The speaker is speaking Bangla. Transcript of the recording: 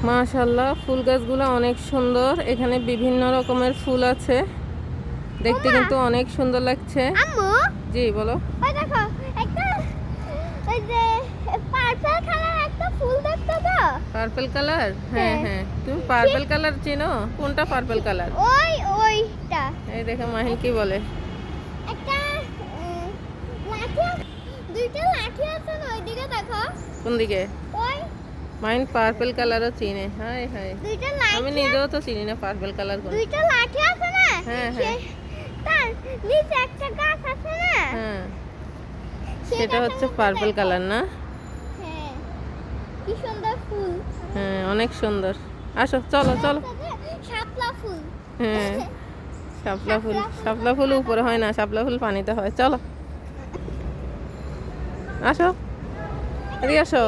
মাশাআল্লাহ, ফুল গাছগুলো অনেক সুন্দর। এখানে বিভিন্ন রকমের ফুল আছে, দেখতে কিন্তু অনেক সুন্দর লাগছে। আম্মু, জি বলো। ওই দেখো একটা, ওই যে পার্পল কালার একটা ফুল দেখতে তো। Purple colour? হ্যাঁ হ্যাঁ। হ্যাঁ, তুমি পার্পল কালার চেনো? কোনটা পার্পল কালার? ওইটা এই দেখো মাহিন কি বলে। একটা লাঠি দুইটা লাঠি আছে না, ওইদিকে দেখো। কোন দিকে? ওই মাহিন পার্পল কালারও চিনে। হাই হাই, দুইটা আমি লাঠি, নিজেও তো চিনি না পার্পল কালার কোন। দুইটা লাঠি আছে না, হ্যাঁ হ্যাঁ তার নিচে একটা গাছ আছে না। হ্যাঁ, সেই সেটা গাছের হচ্ছে মধ্যে পার্পল দেখো। কালার না? হ্যাঁ, কি সুন্দর ফুল। হ্যাঁ, অনেক সুন্দর। আসো, চলো চলো। শাপলা ফুল। হ্যাঁ, শাপলা ফুল। শাপলা ফুল উপরে হয় না, শাপলা ফুল পানিতে হয়। চলো আসো, এদিকে আসো।